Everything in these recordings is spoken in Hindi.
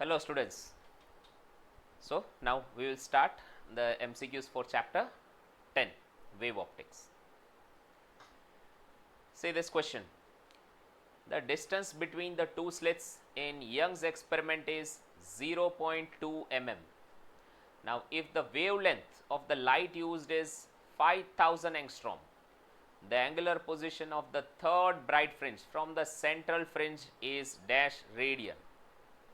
Hello students. So now we will start the MCQs for chapter 10, wave optics. See this question. The distance between the two slits in Young's experiment is 0.2 mm. Now if the wavelength of the light used is 5000 angstrom, the angular position of the third bright fringe from the central fringe is dash radian.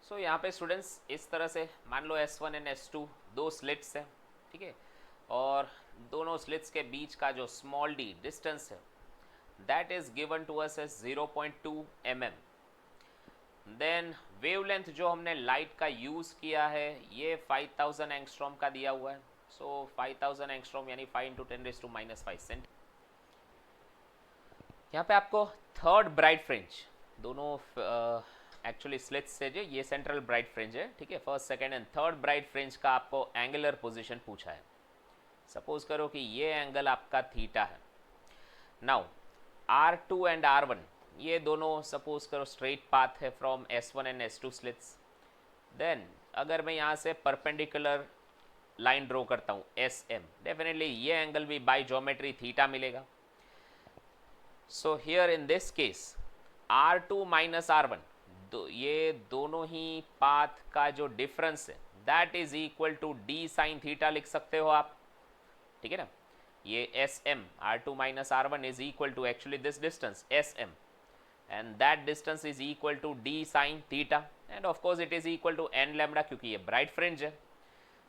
सो यहाँ पे स्टूडेंट्स इस तरह से मान लो S1 एंड S2 दो स्लिट्स हैं, ठीक है, और दोनों स्लिट्स के बीच का जो स्मॉल d डिस्टेंस है that is given to us as 0.2 mm. Then wavelength जो हमने लाइट का यूज़ किया है ये 5000 एंगस्ट्रॉम का दिया हुआ है. सो 5000 एंगस्ट्रॉम यानी 5 × 10⁻⁵ सेंट. यहाँ पे आपको थर्ड ब्राइट फ्रिंज दोनों एक्चुअली स्लिट्स से जो ये सेंट्रल ब्राइट फ्रिंज है, ठीक है, first second and third bright fringe का आपको एंगुलर पोजीशन पूछा है. सपोज करो कि ये एंगल आपका थीटा है. नाउ R2 एंड R1 ये दोनों सपोज करो स्ट्रेट पाथ है from S1 and S2 slits. Then अगर मैं यहाँ से परपेंडिकुलर लाइन ड्रॉ करता हूँ SM, डेफिनेटली ये एंगल भी बाय ज्योमेट्री थीटा मिलेगा. So here in this case R2 minus R1 ये दोनों ही पाथ का जो डिफरेंस है that is equal to d sine theta लिख सकते हो आप, ठीक है ना. ये SM R2 minus R1 is equal to actually this distance SM and that distance is equal to d sine theta and of course it is equal to n lambda क्योंकि ये ब्राइट फ्रिंज है.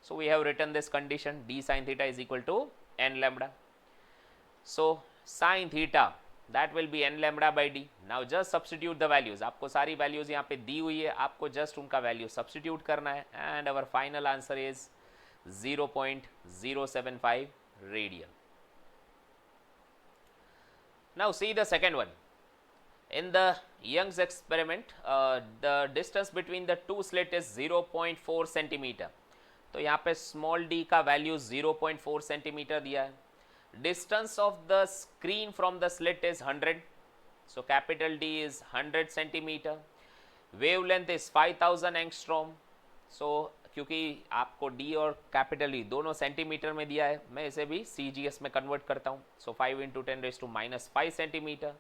So we have written this condition d sine theta is equal to n lambda. So sine theta that will be n lambda by d. now just substitute the values. आपको सारी values यहाँ पे दी हुई है, आपको just उनका value substitute करना है and our final answer is 0.075 radian. now see the second one. in the Young's experiment the distance between the two slit is 0.4 centimeter. तो यहाँ पे small d का value 0.4 centimeter दिया है. Distance of the screen from the slit is 100, so capital D is 100 centimeter. Wavelength is 5000 angstrom. So क्योंकि आपको D और कैपिटल D दोनों सेंटीमीटर में दिया है, मैं इसे भी CGS में कन्वर्ट करता हूँ. So 5 × 10⁻⁵ centimetre.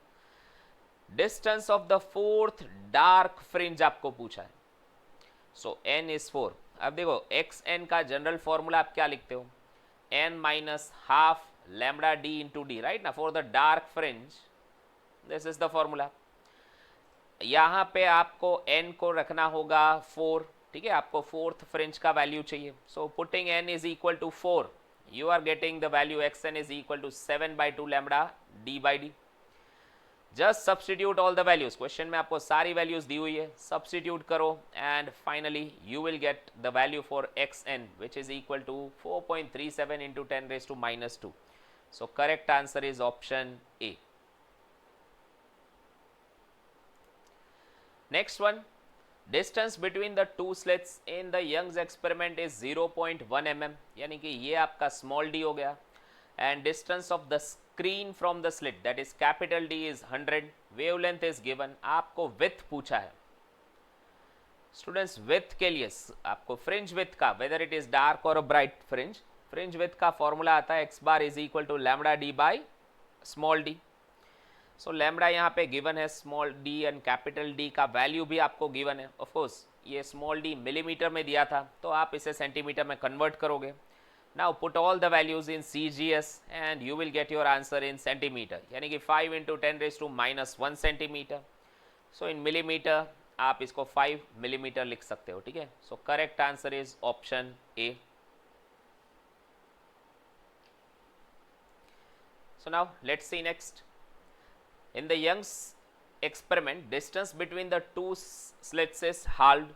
Distance of the fourth dark fringe आपको पूछा है. So n is 4. अब देखो xn का जनरल फॉर्मूला आप क्या लिखते हो, n minus half lambda d into d, right now for the dark fringe this is the formula. यहाँ पे आपको n को रखना होगा 4, ठीक है, आपको फोर्थ फ्रिंज का वैल्यू चाहिए. So putting n is equal to 4 you are getting the value xn is equal to 7/2 lambda d by d. Just substitute all the values. Question में आपको सारी वैल्यूज दी हुई है, सब्सटीट्यूट करो and finally you will get the value for xn which is equal to 4.37 × 10⁻². So correct answer is option A. Next one, distance between the two slits in the Young's experiment is 0.1 mm, यानी कि ये आपका small d हो गया. And distance of the screen from the slit that is capital D is 100. Wavelength is given. आपको width पूछा है. Students width के लिए आपको fringe width का whether it is dark or a bright fringe, fringe width का फॉर्मूला आता है x bar is equal to lambda D by small d. So lambda यहाँ पे गिवन है, small d and capital D का वैल्यू भी आपको गिवन है. ऑफ कोर्स ये स्मॉल डी मिलीमीटर में दिया था तो आप इसे सेंटीमीटर में कन्वर्ट करोगे. Now put all the values in CGS and you will get your answer in centimetre, यानी कि 5 × 10⁻⁻1 सेंटीमीटर. सो इन मिलीमीटर आप इसको 5 मिलीमीटर लिख सकते हो, ठीक है. So correct answer is option A. So now let's see next. In the Young's experiment distance between the two slits is halved,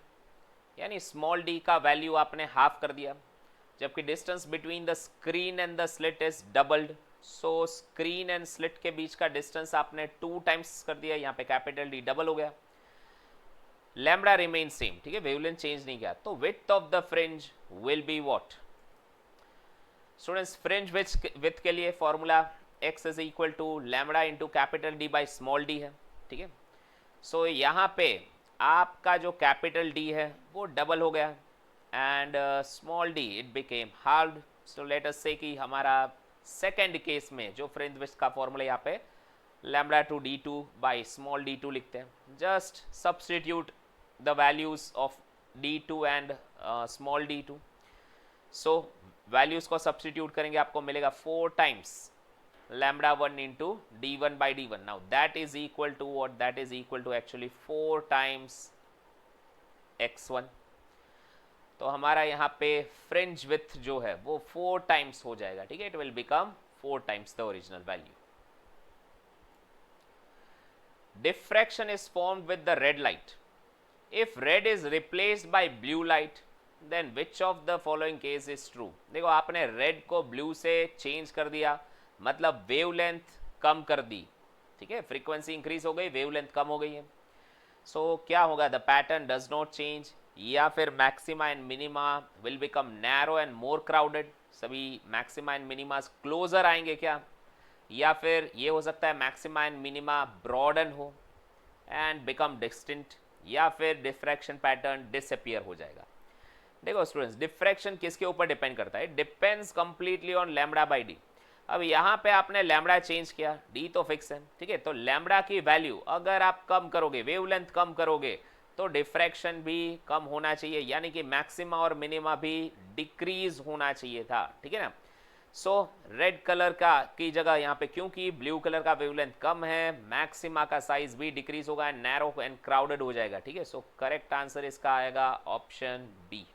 यानी small d का वैल्यू आपने हाफ कर दिया, जबकि distance between the screen and the slit is doubled. so screen and slit के बीच का distance आपने 2 times कर दिया, यहाँ पे कैपिटल D डबल हो गया. lambda remains same, ठीक है, वेवलेंथ चेंज नहीं किया. तो width of the fringe will be what? Students fringe width के लिए formula x is equal to lambda into capital D by small d है, ठीक है. सो यहाँ पे आपका जो कैपिटल डी है वो डबल हो गया and small D it became hard. So let us से कि हमारा सेकेंड केस में जो फ्रिंज का फॉर्मूला यहाँ पे lambda two D two by small d two लिखते हैं. Just substitute the values of D two and small d two. So values को सब्सटीट्यूट करेंगे, आपको मिलेगा 4 times lambda 1 into d1 by d1. now that is equal to what? that is equal to actually 4 times x1. तो हमारा यहाँ पे फ्रिंज विथ जो है वो 4 टाइम्स हो जाएगा. ठीक है, it will become 4 times the original value. Diffraction is formed with the red light. If red is replaced by blue light then which of the following case is true. देखो, आपने रेड को ब्लू से चेंज कर दिया, मतलब वेवलेंथ कम कर दी. ठीक है, फ्रीक्वेंसी इंक्रीज हो गई, वेवलेंथ कम हो गई है. सो क्या होगा? The pattern does not change, या फिर maxima and minima will become narrow and more crowded. सभी मैक्सिमा एंड मिनिमा क्लोजर आएंगे क्या? या फिर ये हो सकता है मैक्सिमा एंड मिनिमा ब्रॉडन हो एंड बिकम डिस्टिंक्ट, या फिर डिफ्रैक्शन पैटर्न डिसअपियर हो जाएगा. देखो स्टूडेंट्स, डिफ्रैक्शन किसके ऊपर डिपेंड करता है? Depends completely on lambda by D. अब यहाँ पे आपने लैम्बडा चेंज किया, डी तो फिक्स है. ठीक है, तो लैम्बडा की वैल्यू अगर आप कम करोगे, वेवलेंथ कम करोगे, तो डिफ्रैक्शन भी कम होना चाहिए, यानी कि मैक्सिमा और मिनिमा भी डिक्रीज होना चाहिए था. ठीक है ना. सो रेड कलर का की जगह यहाँ पे, क्योंकि ब्लू कलर का वेवलेंथ कम है, मैक्सिमा का साइज भी डिक्रीज होगा एंड नैरो एंड क्राउडेड हो जाएगा. ठीक है, सो करेक्ट आंसर इसका आएगा option B.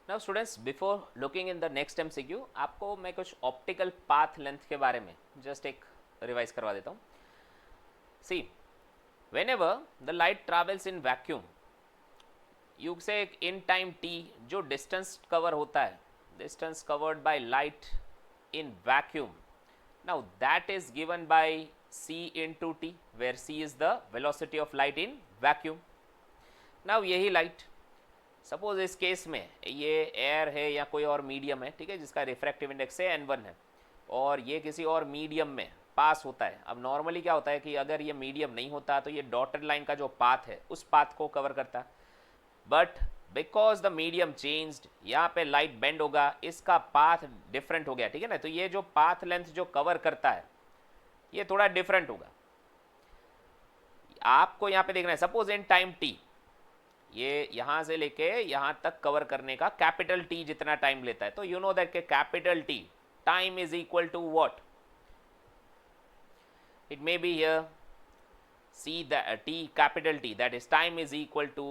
Now students, before looking in the next MCQ, आपको मैं कुछ ऑप्टिकल पाथ लेंथ के बारे में जस्ट एक रिवाइज करवा देता हूँ. सी, whenever the light travels in vacuum, you say in time t, जो distance cover होता है, distance covered by light in vacuum, now that is given by c into t, where c is the velocity of light in vacuum. now यही light, सपोज इस केस में ये एयर है या कोई और मीडियम है, ठीक है, जिसका रिफ्रैक्टिव इंडेक्स है n1 है, और ये किसी और मीडियम में पास होता है. अब नॉर्मली क्या होता है कि अगर ये मीडियम नहीं होता तो ये डॉटेड लाइन का जो पाथ है उस पाथ को कवर करता है. But because the medium changed, यहाँ पे लाइट बेंड होगा, इसका पाथ डिफरेंट हो गया. ठीक है ना, तो ये जो पाथ लेंथ जो कवर करता है ये थोड़ा डिफरेंट होगा. आपको यहाँ पे देखना है, सपोज इन टाइम t, ये यहाँ से लेके यहाँ तक कवर करने का कैपिटल T जितना टाइम लेता है, तो यू नो दैट के capital T time is equal to what? It may be here see the T, capital T, that is time is equal to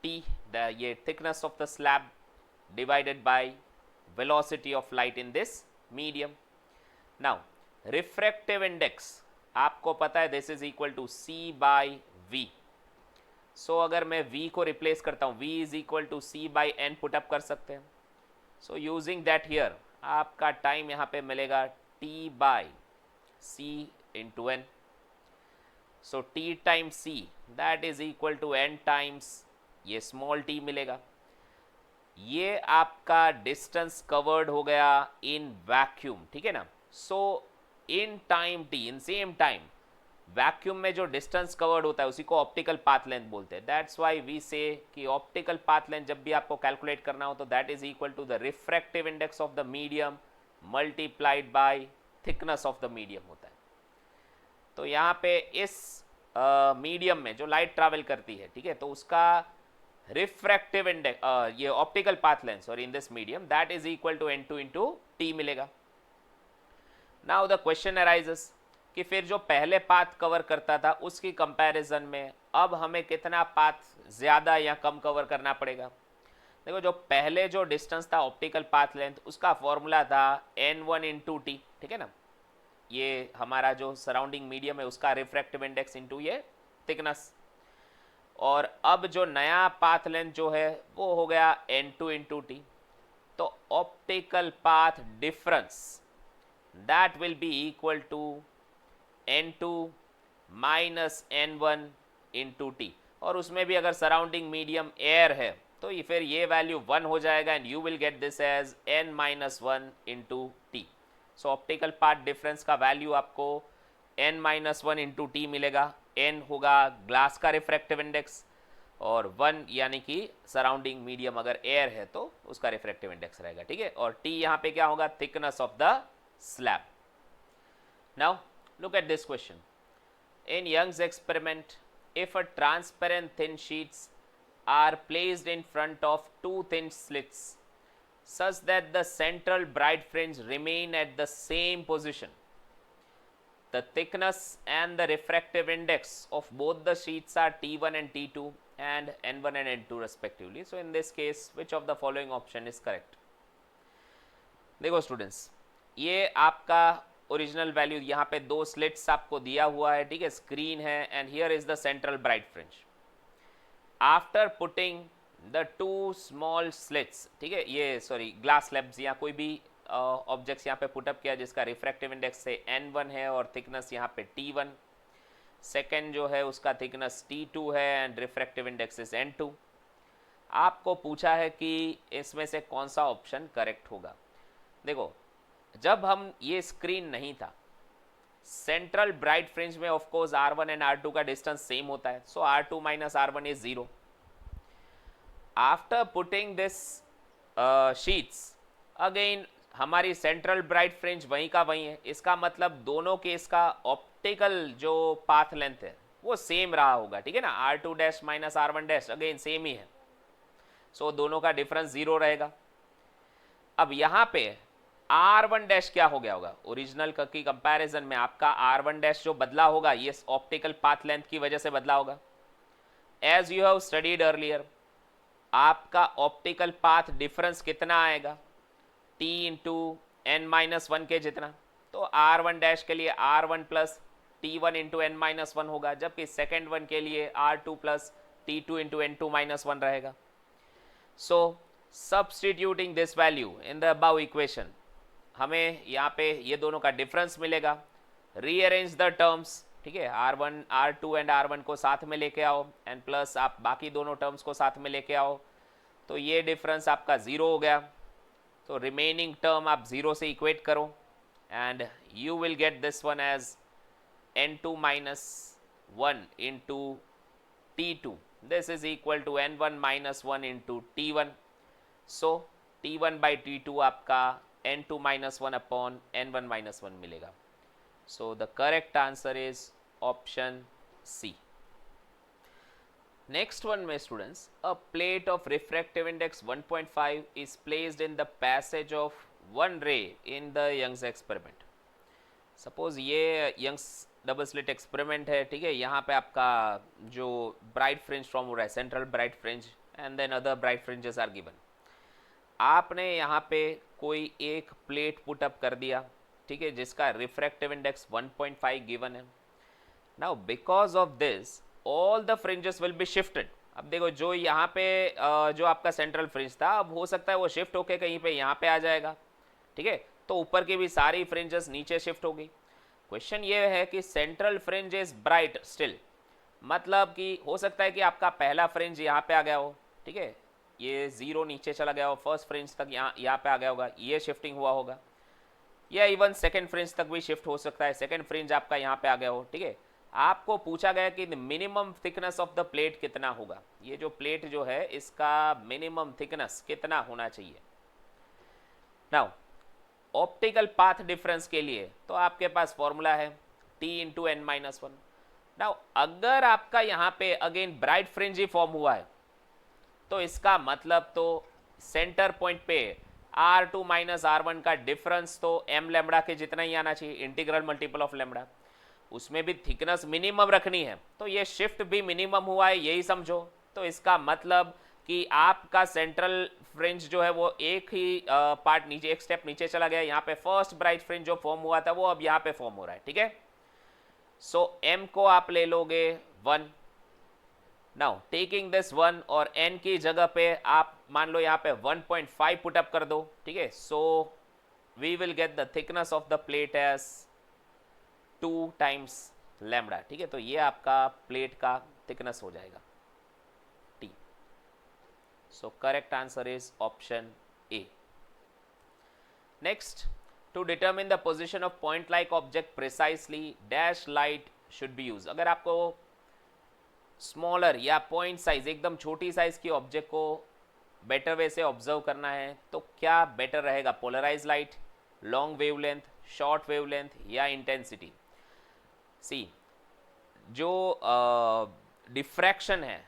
T, the ये thickness of the slab divided by velocity of light in this medium. Now refractive index आपको पता है, this is equal to C by V. So अगर मैं v को रिप्लेस करता हूँ, v is equal to c by n put up कर सकते हैं. सो यूजिंग दैट हियर आपका टाइम यहाँ पे मिलेगा t by c into n. So t time c that is equal to n times ये स्मॉल t मिलेगा. ये आपका डिस्टेंस कवर्ड हो गया इन वैक्यूम. ठीक है ना. So in time t, in same time, vacuum में जो डिस्टेंस कवर्ड होता है उसी को ऑप्टिकल पाथ लेंथ बोलते हैं. दैट्स व्हाई वी से कि ऑप्टिकल पाथ लेंथ जब भी आपको कैलकुलेट करना हो तो that is equal to the refractive index of the medium multiplied by thickness of the medium होता है. तो यहाँ पे इस मीडियम में जो लाइट ट्रैवल करती है, ठीक है, तो उसका रिफ्रैक्टिव इंडेक्स, ये ऑप्टिकल पाथ लेंथ और in this medium, that is equal to n2 into T मिलेगा. नाउ द क्वेश्चन अराइजेस कि फिर जो पहले पाथ कवर करता था उसकी कंपैरिजन में अब हमें कितना पाथ ज़्यादा या कम कवर करना पड़ेगा. देखो, जो पहले जो डिस्टेंस था ऑप्टिकल पाथ लेंथ, उसका फॉर्मूला था n1 इंटू टी. ठीक है ना, ये हमारा जो सराउंडिंग मीडियम है उसका रिफ्रैक्टिव इंडेक्स इंटू ये थिकनेस. और अब जो नया पाथ लेंथ जो है वो हो गया n2 इंटू टी. तो optical path difference that will be equal to n2 minus n1 into T. और उसमें भी अगर सराउंडिंग मीडियम एयर है तो ये फिर ये वैल्यू 1 हो जाएगा and you will get this as n minus 1 into t. So optical path difference का वैल्यू आपको n minus one into T मिलेगा, n होगा ग्लास का रिफ्रैक्टिव इंडेक्स और 1 यानी कि सराउंडिंग मीडियम अगर एयर है तो उसका रिफ्रैक्टिव इंडेक्स रहेगा, ठीक है। और t यहाँ पे क्या होगा, thickness of the slab. Now look at this question. In Young's experiment, if a transparent thin sheets are placed in front of two thin slits such that the central bright fringe remain at the same position, the thickness and the refractive index of both the sheets are T1 and T2 and N1 and N2 respectively. So in this case, which of the following option is correct? देखो स्टूडेंट्स, ये आपका ओरिजिनल वैल्यू यहाँ पे दो स्लिट्स आपको दिया हुआ है, ठीक है, स्क्रीन है and here is the central bright fringe. After putting the two small slits, ठीक है, ये सॉरी ग्लास स्लैब्स या कोई भी ऑब्जेक्ट्स यहाँ पे पुटअप किया जिसका रिफ्रैक्टिव इंडेक्स से n1 है और थिकनेस यहाँ पे t1, सेकेंड जो है उसका थिकनेस t2 है and refractive index is n2। आपको पूछा है कि इसमें से कौन सा ऑप्शन करेक्ट होगा। देखो, जब हम ये स्क्रीन नहीं था, सेंट्रल ब्राइट फ्रिंज में of course R1 and R2 का डिस्टेंस सेम होता है, सो R2 minus R1 is 0। After putting this sheets again हमारी सेंट्रल ब्राइट फ्रिंज वहीं का वहीं है, इसका मतलब दोनों केस का ऑप्टिकल जो पाथ लेंथ है वो सेम रहा होगा, ठीक है ना। R2 dash minus R1 dash again same ही है, सो दोनों का डिफरेंस 0 रहेगा। अब यहाँ पे R1 डैश क्या हो गया होगा, ओरिजिनल की कंपैरिजन में आपका R1 डैश जो बदला होगा ये ऑप्टिकल पाथ लेंथ की वजह से बदला होगा। As you have studied earlier, आपका ऑप्टिकल पाथ डिफरेंस कितना आएगा, t into N minus one के जितना, तो R1 डैश के लिए R1 plus T1 into N minus one होगा, जबकि सेकेंड वन के लिए R2 plus T2 into N two minus one रहेगा। So substituting this value in the above equation, हमें यहाँ पे ये दोनों का डिफरेंस मिलेगा। रीअरेंज द टर्म्स, ठीक है, R1 R2 एंड R1 को साथ में लेके आओ एंड प्लस आप बाकी दोनों टर्म्स को साथ में लेके आओ, तो ये डिफरेंस आपका 0 हो गया। तो रिमेनिंग टर्म आप 0 से इक्वेट करो and you will get this one as n2 minus 1 into T2, this is equal to n1 minus 1 into T1। So T1 by T2 आपका n2 minus 1 upon n1 minus 1 मिलेगा। So the correct answer is option C. Next one में students, a plate of refractive index 1.5 is placed in the passage of one ray in the Young's experiment. Suppose ये यंग्स डबल स्लिट एक्सपेरिमेंट है, ठीक है, यहाँ पे आपका जो ब्राइट फ्रिंज फॉर्म हो रहा है, central bright fringe and then other bright fringes are given. आपने यहाँ पे कोई एक प्लेट पुटअप कर दिया, ठीक है, जिसका रिफ्रैक्टिव इंडेक्स 1.5 गिवन है। Now because of this all the fringes will be shifted. अब देखो, जो यहाँ पे जो आपका सेंट्रल फ्रिंज था, अब हो सकता है वो शिफ्ट होके कहीं पे यहाँ पे आ जाएगा, ठीक है, तो ऊपर की भी सारी फ्रिंजेस नीचे शिफ्ट हो गई। क्वेश्चन ये है कि central fringe is bright still, मतलब कि हो सकता है कि आपका पहला फ्रिंज यहाँ पे आ गया हो, ठीक है, ये 0 नीचे चला गया हो, फर्स्ट फ्रिंज तक यहाँ पे आ गया होगा, ये शिफ्टिंग हुआ होगा, या इवन सेकंड फ्रिंज तक भी शिफ्ट हो सकता है, सेकंड फ्रिंज आपका यहाँ पे आ गया हो, ठीक है। आपको पूछा गया कि minimum thickness of the plate कितना होगा, ये जो प्लेट जो है इसका मिनिमम थिकनेस कितना होना चाहिए। नाउ ऑप्टिकल पाथ डिफरेंस के लिए तो आपके पास फॉर्मूला है t into N minus one. Now अगर आपका यहाँ पे अगेन ब्राइट फ्रिंज ही फॉर्म हुआ है, तो इसका मतलब तो सेंटर पॉइंट पे R2 माइनस R1 का डिफरेंस तो m लेमड़ा के जितना ही आना चाहिए, इंटीग्रल मल्टीपल ऑफ लेमड़ा, उसमें भी थिकनेस मिनिमम रखनी है, तो ये शिफ्ट भी मिनिमम हुआ है, यही समझो। तो इसका मतलब कि आपका सेंट्रल फ्रिंज जो है वो एक ही पार्ट नीचे, एक स्टेप नीचे चला गया, यहाँ पे फर्स्ट ब्राइट फ्रिंज जो फॉर्म हुआ था वो अब यहाँ पे फॉर्म हो रहा है, ठीक है। सो m को आप ले लोगे 1। नाउ टेकिंग दिस 1 और n की जगह पे आप मान लो यहाँ पे 1.5 पुटअप कर दो, ठीक है। So we will get the thickness of the plate as 2 times lambda, ठीक है। तो ये आपका प्लेट का थिकनेस हो जाएगा t। So correct answer is option A. Next, to determine the position of point like object precisely dash light should be use. अगर आपको स्मॉलर या पॉइंट साइज एकदम छोटी साइज की ऑब्जेक्ट को बेटर वे से ऑब्जर्व करना है तो क्या बेटर रहेगा, polarize light, long wavelength, short wavelength या इंटेंसिटी। सी, जो डिफ्रैक्शन है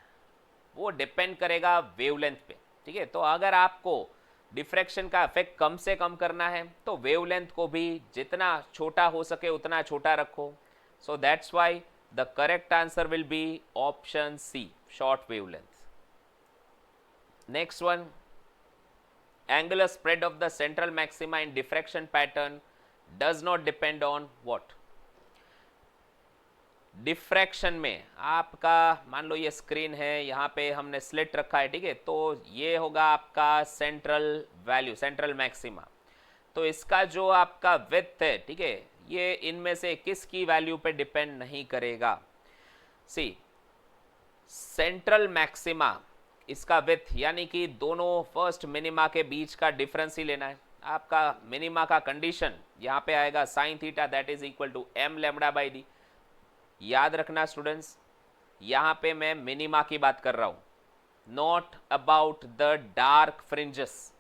वो डिपेंड करेगा वेवलेंथ पे, ठीक है। तो अगर आपको डिफ्रैक्शन का इफेक्ट कम से कम करना है तो वेवलेंथ को भी जितना छोटा हो सके उतना छोटा रखो। So that's why the correct answer will be option C, short wavelength. Next one, angular spread of the central maxima in diffraction pattern does not depend on what। Diffraction में आपका मान लो ये स्क्रीन है, यहाँ पे हमने स्लिट रखा है, ठीक है, तो ये होगा आपका सेंट्रल वैल्यू, सेंट्रल मैक्सिमा। तो इसका जो आपका विड्थ है, ठीक है, ये इनमें से किसकी वैल्यू पे डिपेंड नहीं करेगा। सी, सेंट्रल मैक्सिमा इसका विड्थ यानी कि दोनों फर्स्ट मिनिमा के बीच का डिफरेंस ही लेना है। आपका मिनिमा का कंडीशन यहाँ पे आएगा sine theta that is equal to m lambda by d. याद रखना स्टूडेंट्स, यहाँ पे मैं मिनिमा की बात कर रहा हूँ, not about the dark fringes.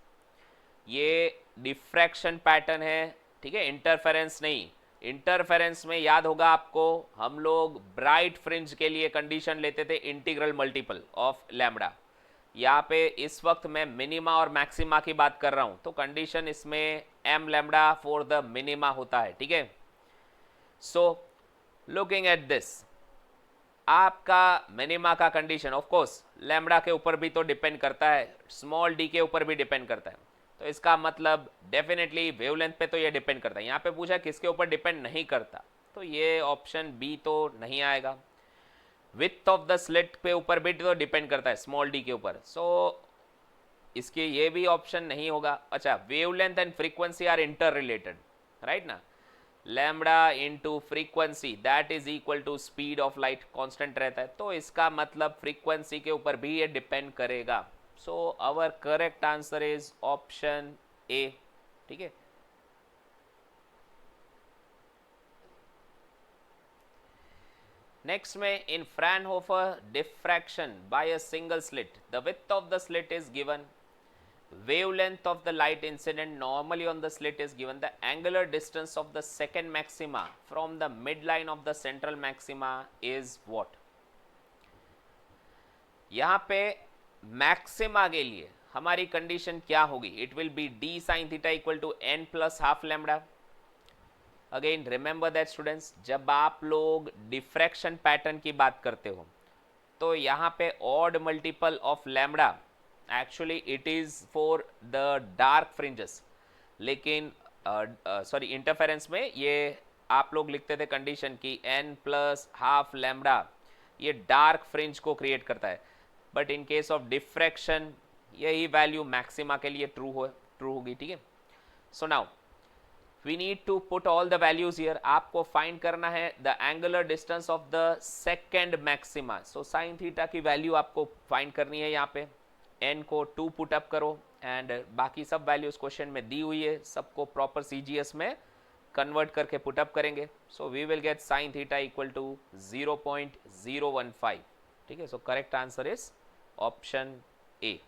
ये डिफ्रैक्शन पैटर्न है, ठीक है, इंटरफेरेंस नहीं। इंटरफेरेंस में याद होगा आपको हम लोग ब्राइट फ्रिंज के लिए कंडीशन लेते थे इंटीग्रल मल्टीपल ऑफ लैम्बडा। यहाँ पे इस वक्त मैं मिनिमा और मैक्सिमा की बात कर रहा हूँ, तो कंडीशन इसमें m lambda for the minima होता है, ठीक है। सो लुकिंग एट दिस, आपका मिनिमा का कंडीशन ऑफ कोर्स लैम्बडा के ऊपर भी तो डिपेंड करता है, स्मॉल डी के ऊपर भी डिपेंड करता है। तो इसका मतलब डेफिनेटली वेवलेंथ पे तो ये डिपेंड करता है। यहाँ पे पूछा किसके ऊपर डिपेंड नहीं करता, तो ये ऑप्शन बी तो नहीं आएगा। विड्थ ऑफ द स्लिट पे ऊपर भी तो डिपेंड करता है, स्मॉल डी के ऊपर, सो इसके ये भी ऑप्शन नहीं होगा। अच्छा, wavelength and frequency are inter related, right ना। Lambda into frequency that is equal to speed of light, constant रहता है, तो इसका मतलब फ्रीक्वेंसी के ऊपर भी ये डिपेंड करेगा। So our correct answer is option A, ठीक है। नेक्स्ट में, in Fraunhofer diffraction by a single slit the width of the slit is given, wavelength of the light incident normally on the slit is given, the angular distance of the second maxima from the midline of the central maxima is what। यहाँ पे मैक्सिमा के लिए हमारी कंडीशन क्या होगी, it will be d sine theta equal to n plus half lambda. Again remember that students, जब आप लोग डिफ्रैक्शन पैटर्न की बात करते हो तो यहाँ पे odd multiple of lambda, actually it is for the dark fringes, लेकिन सॉरी इंटरफेरेंस में ये आप लोग लिखते थे कंडीशन की एन प्लस हाफ लैम्बडा, ये डार्क फ्रिंज को क्रिएट करता है। But in case of diffraction यही वैल्यू मैक्सिमा के लिए ट्रू होगी, ठीक है। So now we need to put all the values here. आपको फाइंड करना है the angular distance of the second maxima. So sine theta की वैल्यू आपको फाइंड करनी है, यहाँ पे n को 2 पुट अप करो एंड बाकी सब वैल्यूज क्वेश्चन में दी हुई है, सबको प्रॉपर CGS में कन्वर्ट करके पुट अप करेंगे। So we will get sine theta equal to 0.015, ठीक है। So correct answer is option A.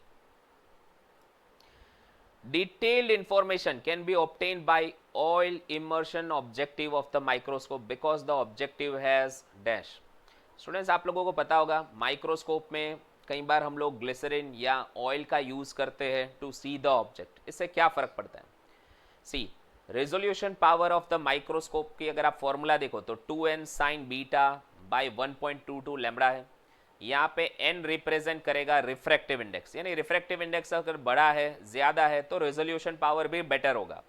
Detailed information can be obtained by oil immersion objective of the microscope because the objective has dash। Students, आप लोगों को पता होगा माइक्रोस्कोप में कई बार हम लोग ग्लिसरीन या ऑयल का यूज करते हैं टू सी द ऑब्जेक्ट। इससे क्या फर्क पड़ता है, see resolution power of the microscope की अगर आप फॉर्मूला देखो तो 2n sign beta by 1.22 lambda है। यहाँ पे n रिप्रेजेंट करेगा रिफ्रैक्टिव इंडेक्स, यानी रिफ्रैक्टिव इंडेक्स अगर बड़ा है, ज्यादा है, तो रेजोल्यूशन पावर भी बेटर होगा।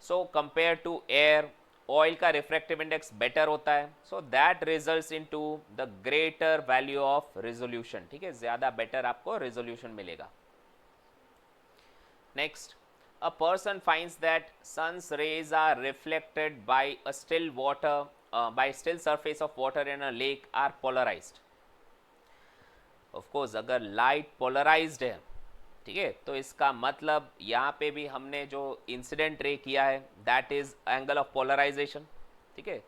So compare to air, oil का रिफ्रैक्टिव इंडेक्स बेटर होता है, so that results into the greater value of resolution, ठीक है, ज्यादा बेटर आपको रेजोल्यूशन मिलेगा। Next, a person finds that sun's rays are reflected by a still water by still surface of water in a lake are polarized। of course अगर लाइट पोलराइज्ड है, ठीक है। तो इसका मतलब यहाँ पे भी हमने जो इंसिडेंट रे किया है that is angle of polarization, ठीक है।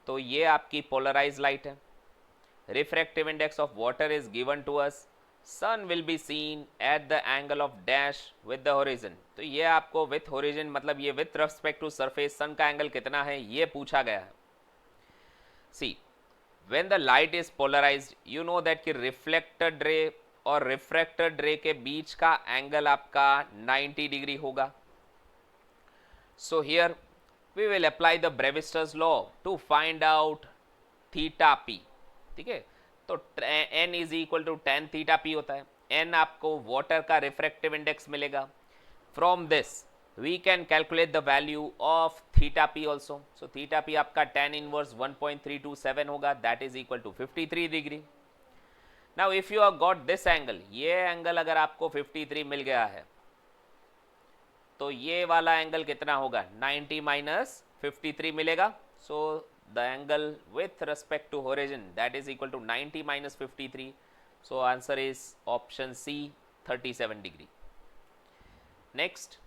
तो ये आपकी पोलराइज लाइट है। Refractive index of water is given to us, sun will be seen at the angle of dash with the horizon. तो ये आपको विथ होरिजन मतलब ये with respect to surface sun का एंगल कितना है ये पूछा गया है। सी when the light is polarized you know that कि reflected ray और refracted ray के बीच का एंगल आपका 90 डिग्री होगा। so here we will apply the Brevister's law to find out theta p, ठीक है। तो n is equal to tan theta p होता है। n आपको वाटर का रिफ्रैक्टिव इंडेक्स मिलेगा। From this we can calculate the value of theta p also. so theta p आपका tan inverse 1.327 होगा, that is equal to 53 degree. now if you have got this angle, ये एंगल अगर आपको 53 मिल गया है तो ये वाला एंगल कितना होगा 90 माइनस 53 मिलेगा। so the angle with respect to horizon that is equal to 90 minus 53. so answer is option C, 37 degree. next,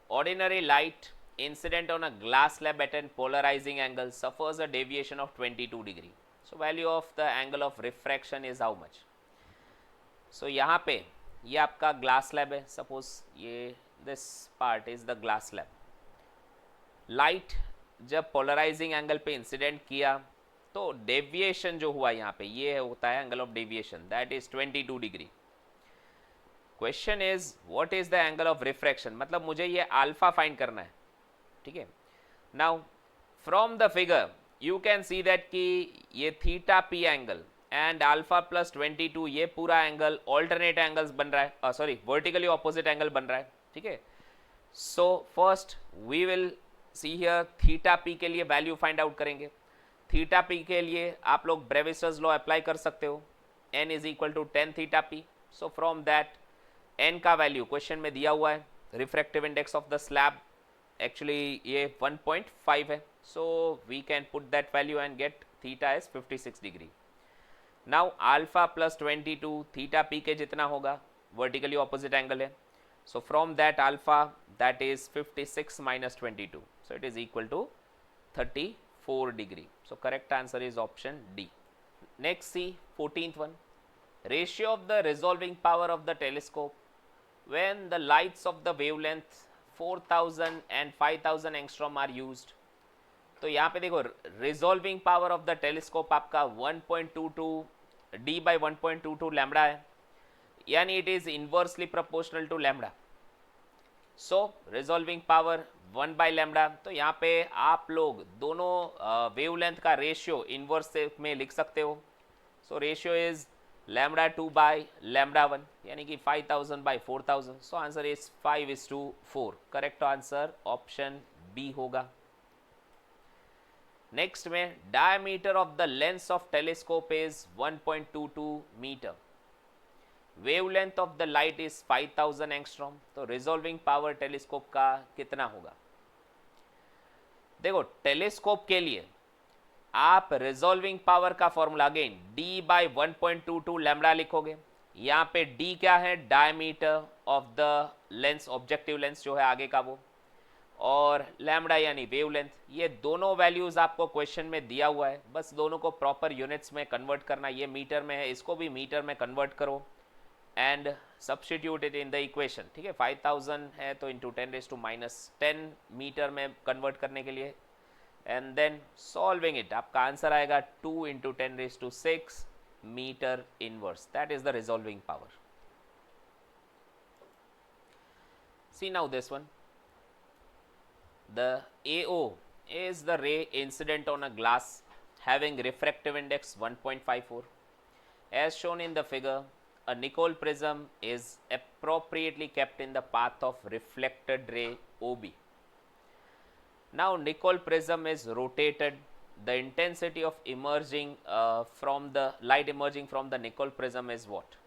ordinary light incident on a glass slab at an polarizing angle suffers a deviation of 22 degree. so value of the angle of refraction is how much? so यहाँ पे ये आपका ग्लास स्लैब है, सपोज ये this part is the glass slab. Light जब पोलराइजिंग एंगल पे इंसिडेंट किया तो डेविएशन जो हुआ यहाँ पे ये होता है angle of deviation, that is 22 degree. Question is what is the angle of refraction, मतलब मुझे ये अल्फा फाइंड करना है, ठीक है। Now from the figure you can see that कि ये theta P angle and alpha plus 22 ये पूरा एंगल ऑल्टरनेट एंगल्स बन रहा है, सॉरी वर्टिकली ऑपोजिट एंगल बन रहा है, ठीक है। So first we will see here theta p के लिए वैल्यू फाइंड आउट करेंगे। थीटा पी के लिए आप लोग ब्रेविस्टर्स लॉ अप्लाई कर सकते हो, n is equal to tan theta p. So from that n का वैल्यू क्वेश्चन में दिया हुआ है, refractive index of the slab actually ये 1.5 है, so we can put that value and get theta is 56 degree. Now alpha plus 22 theta p के जितना होगा, वर्टिकली ऑपोजिट एंगल है, so from that alpha that is 56 minus 22, so it is equal to 34 degree. so correct answer is option D. next see 14th one, ratio of the resolving power of the telescope when the lights of the wavelength 4000 and 5000 angstrom are used. तो यहाँ पे देखो resolving power of the telescope आपका 1.22 d by 1.22 लैम्बडा है, यानी it is inversely proportional to lambda. So resolving power 1 by lambda, तो यहाँ पे आप लोग दोनों वेवलेंथ का रेशियो इनवर्स में लिख सकते हो। So ratio is lambda 2 by lambda 1, यानी कि 5000 by 4000। So answer is 5:4। Correct answer option B होगा। नेक्स्ट में diameter of the lens of telescope is 1.22 metre, wavelength of the light is 5000 angstrom, तो रिजॉल्विंग पावर टेलीस्कोप का कितना होगा। देखो टेलीस्कोप के लिए आप रिजॉल्विंग पावर का formula again d by 1.22 lambda लिखोगे। यहाँ पे d क्या है, diameter of the lens, objective lens जो है आगे का वो, और लैम्बडा यानी वेवलेंथ। ये दोनों वैल्यूज आपको क्वेश्चन में दिया हुआ है, बस दोनों को प्रॉपर यूनिट्स में कन्वर्ट करना। ये मीटर में है, इसको भी मीटर में कन्वर्ट करो and substitute it in the equation, ठीक है। 5000 है तो इंटू 10⁻⁻10 मीटर में कन्वर्ट करने के लिए, एंड देन सॉल्विंग इट आपका आंसर आएगा 2 × 10⁶ metre inverse, that is the resolving power. See now this one, the AO is the ray incident on a glass having refractive index 1.54. As shown in the figure, a Nicol prism is appropriately kept in the path of reflected ray OB. Now Nicol prism is rotated. The intensity of emerging from the light emerging from the Nicol prism is what?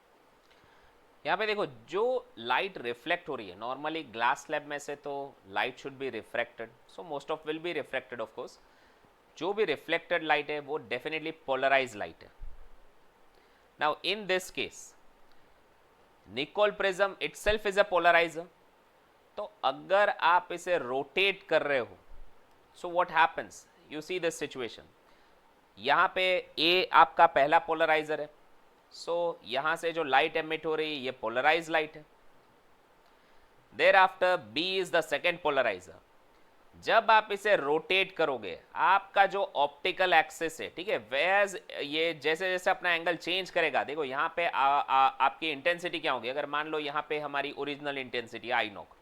यहाँ पे देखो जो लाइट रिफ्लेक्ट हो रही है, नॉर्मली ग्लास स्लैब में से तो light should be refracted, so most of will be refracted of course. जो भी रिफ्लेक्टेड लाइट है वो डेफिनेटली पोलराइज लाइट है। Now in this case Nicol prism itself is a polarizer. तो अगर आप इसे रोटेट कर रहे हो, so what happens, you see this situation, यहाँ पे ए आपका पहला पोलराइजर है, सो यहाँ से जो लाइट एमिट हो रही है ये पोलराइज लाइट है। There after B is the second polarizer. जब आप इसे रोटेट करोगे, आपका जो ऑप्टिकल एक्सिस है, ठीक है, वेज ये जैसे जैसे अपना एंगल चेंज करेगा, देखो यहाँ पे आपकी इंटेंसिटी क्या होगी। अगर मान लो यहाँ पे हमारी original intensity I knock,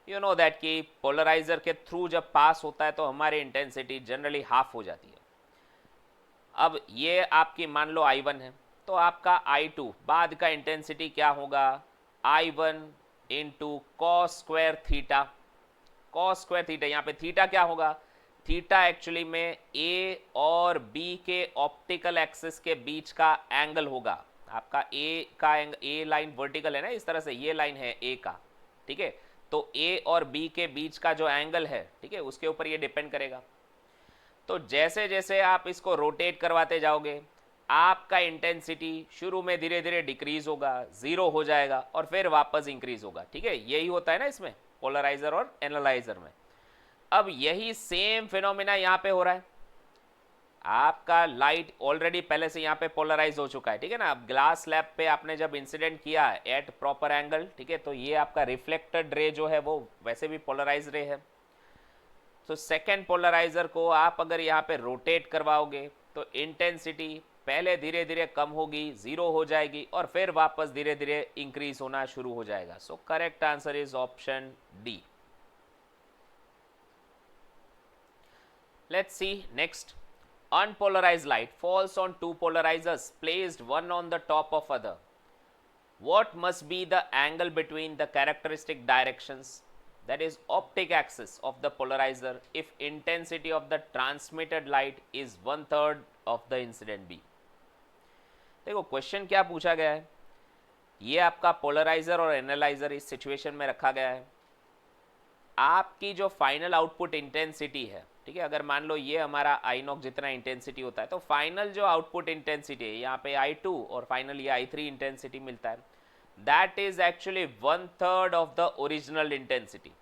you know that कि पोलराइजर के थ्रू जब पास होता है तो हमारी इंटेंसिटी जनरली हाफ हो जाती है। अब ये आपकी मान लो I1 है, तो आपका I2 बाद का इंटेंसिटी क्या होगा, I1 into cos square theta. Cos square theta, यहाँ पे थीटा क्या होगा, थीटा एक्चुअली में ए और बी के ऑप्टिकल एक्सिस के बीच का एंगल होगा। आपका ए का एंगल, ए लाइन वर्टिकल है ना, इस तरह से ये लाइन है ए का, ठीक है, तो ए और बी के बीच का जो एंगल है, ठीक है, उसके ऊपर ये डिपेंड करेगा। तो जैसे जैसे आप इसको रोटेट करवाते जाओगे, आपका इंटेंसिटी शुरू में धीरे धीरे डिक्रीज होगा, जीरो हो जाएगा और फिर वापस इंक्रीज होगा, ठीक है, यही होता है ना इसमें पोलराइजर और एनालाइजर में। अब यही सेम फिनोमिना यहाँ पे हो रहा है। आपका लाइट ऑलरेडी पहले से यहाँ पे पोलराइज हो चुका है, ठीक है ना। अब ग्लास स्लैब पे आपने जब इंसिडेंट किया एट प्रॉपर एंगल, ठीक है, तो ये आपका रिफ्लेक्टेड रे जो है वो वैसे भी पोलराइज रे है। तो सेकेंड पोलराइजर को आप अगर यहाँ पे रोटेट करवाओगे तो इंटेंसिटी पहले धीरे धीरे कम होगी, जीरो हो जाएगी और फिर वापस धीरे धीरे इंक्रीज होना शुरू हो जाएगा। सो correct answer is option D. Let's see next. Unpolarized light falls on two polarizers placed one on the top of other. What must be the angle between the characteristic directions, that is optic axis of the polarizer, if intensity of the transmitted light is 1/3 of the incident beam? देखो क्वेश्चन क्या पूछा गया है, ये आपका पोलराइजर और एनालाइजर इस सिचुएशन में रखा गया है। आपकी जो फाइनल आउटपुट इंटेंसिटी है, ठीक है, अगर मान लो ये हमारा आई नॉक जितना इंटेंसिटी होता है, तो फाइनल जो आउटपुट इंटेंसिटी है यहाँ पे I2 और फाइनल ये I3 इंटेंसिटी मिलता है, that is actually 1/3 of the original intensity.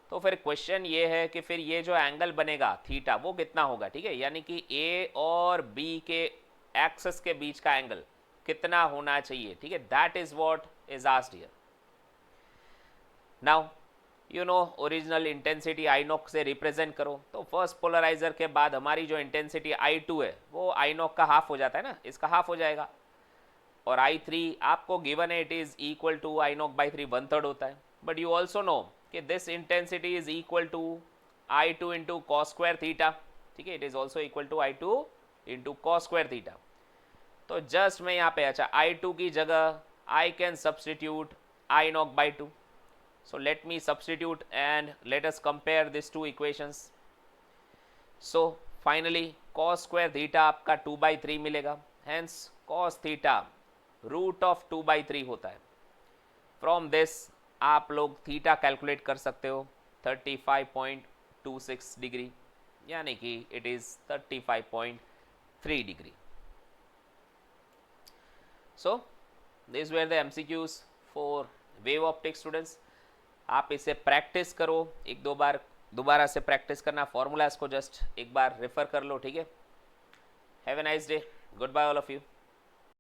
तो फिर क्वेश्चन ये है कि फिर ये जो एंगल बनेगा थीटा वो कितना होगा, ठीक है, यानी कि ए और बी के एक्सिस के बीच का एंगल कितना होना चाहिए, ठीक है, that is what is asked here. Now you know original intensity I knock से रिप्रेजेंट करो, तो फर्स्ट पोलराइजर के बाद हमारी जो इंटेंसिटी I2 है वो आई नॉक का हाफ हो जाता है ना, इसका हाफ हो जाएगा, और I3 आपको गिवन है it is equal to I naught by 3 1/3 होता है। बट यू ऑल्सो नो कि this intensity is equal to I2 into cos square theta, ठीक है, it is also equal to I2 into cos square theta. तो जस्ट मैं यहाँ पे, अच्छा, I2 की जगह I can substitute I naught by 2। So let me substitute and let us compare these two equations. So finally cos square theta आपका 2/3 मिलेगा, hence cos theta root of 2/3 होता है। From this आप लोग थीटा कैलकुलेट कर सकते हो 35.26 डिग्री, यानी कि it is 35.3 degree. So these were the MCQs for wave optics students. आप इसे प्रैक्टिस करो, एक दो बार दोबारा से प्रैक्टिस करना, फॉर्मूलाज को जस्ट एक बार रेफर कर लो, ठीक है। Have a nice day, good bye all of you.